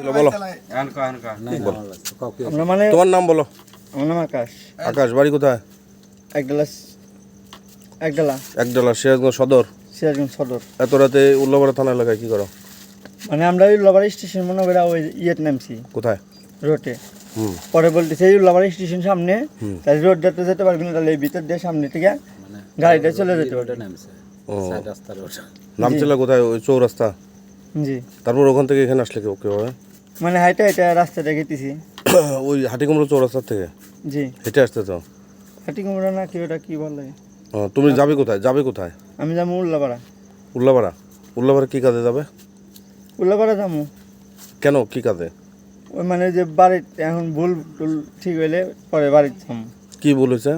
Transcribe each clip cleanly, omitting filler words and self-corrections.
বলো মানে তোমার নাম বলো। আমার নাম আকাশ। আকাশ, বাড়ি কোথায়? একডালা সিরাজগঞ্জ সদর। সিরাজগঞ্জ সদর। এত রাতে উল্লাপাড়া থানা এলাকায় কি করো? মানে আমরা ওই উল্লাপাড়া স্টেশন মনে করে ওই ইয়েত নামছি কোথায়? রোডে। হুম পরে বলতেছে এই উল্লাপাড়া স্টেশন সামনে, তাহলে রোড যেতে পারবি না, তাহলে এই ভিতর দিয়ে সামনে থেকে গাড়িটা চলে যেতে পারবে। নামছিল কোথায়? ওই চৌরাস্তা। জি, তারপর ওখান থেকে এখানে আসলে কেউ মানে হাইটা রাস্তাটা গেতেছি। ওই হাটিকুমড়ো চৌরাস্তার থেকে জি, হেঁটে আসতে তো। হাটি কুমড়া না কি ওটা কি বলে? তুমি যাবে কোথায়? আমি যাবো উল্লাপাড়া। উল্লাপাড়া কি কাজে যাবে? উল্লাপাড়া যাবো কেন, কি কাজে? ওই মানে যে বাড়ির এখন ভুল টুল ঠিক হইলে পরে বাড়ির যাবো। কি বলেছে?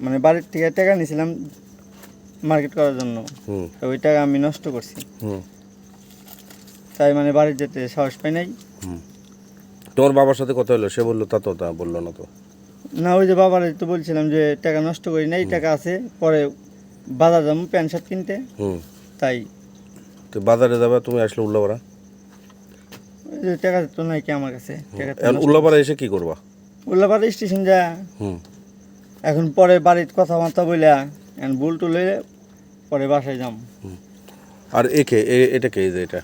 মানে বাড়ির থেকে টাকা নিয়েছিলাম মার্কেট করার জন্য, হুম তো ওই টাকা আমি নষ্ট করছি, হুম তাই মানে বাড়ির যেতে সাহস পাই নাই। হুম তোমার বাবার সাথে কথা হলো, সে বললো তা বললো না তো? না, ওই যে বাবার তো বলছিলাম যে টাকা নষ্ট করি নাই, টাকা আছে, পরে বাজার যাবো প্যান্ট শার্ট কিনতে, হুম তাই তো বাজারে যাবে, তুমি আসলে উল্লাপাড়া। ওই যে টাকা তো নাই কি আমার কাছে, টাকা তো এখন নষ্ট উল্লাপাড়া এসে কি করবা? করছি। উল্লাপাড়া স্টেশন যা হুম এখন পরে বাড়ির কথাবার্তা বইলা এখন ভুল টুল হইলে পরে বাসায় যাম। আর এটা কে, এই যে এটা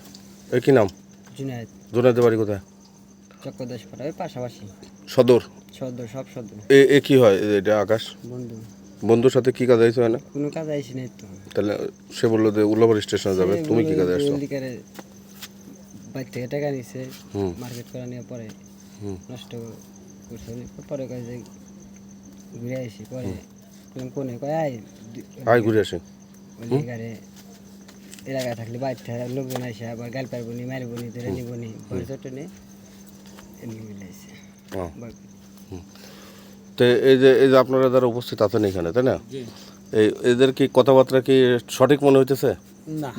কি নাম? জুনায়েদ। জোনাইদের বাড়ি কোথায়? চক্রদেশ পাড়া ওই পাশাপাশি, সদর। সব সদর। এ কি হয় এটা? আকাশ বন্ধু, বন্ধুর সাথে কি কাজ আইছো? না কোনো কাজ আইসি নাই তো। তাহলে সে বললো যে উল্লাপাড়া স্টেশনে যাবে, তুমি কি কাজে আসছো? বাইক থেকে টাকা নিছে হুম মার্কেট করা নিয়ে, পরে হুম নষ্ট করছে, পরে কাজে ঘুরে আসি, পরে কোনে কয় আয় ঘুরে আসি। এগারে এলাকায় থাকলে বাইরে লোকজন আসে আবার গাল পারবো নি, মারবো নি, ধরে নিবো নি, পরে চটে নে এমনি মিলাইছে। হ্যাঁ। তো এই যে আপনারা যারা উপস্থিত আছেন এখানে, তাই না, এদের কি কথাবার্তা কি সঠিক মনে হইতেছে?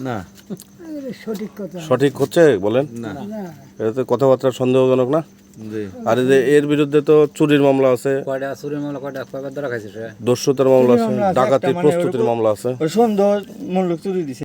না সঠিক হচ্ছে বলেন? এটা তো কথাবার্তা সন্দেহজনক না? আর এই যে এর বিরুদ্ধে তো চুরির মামলা আছে, দস্যুতার মামলা আছে, ডাকাতির প্রস্তুতির মামলা আছে। সন্দেহ মূল্য চুরি দিছে।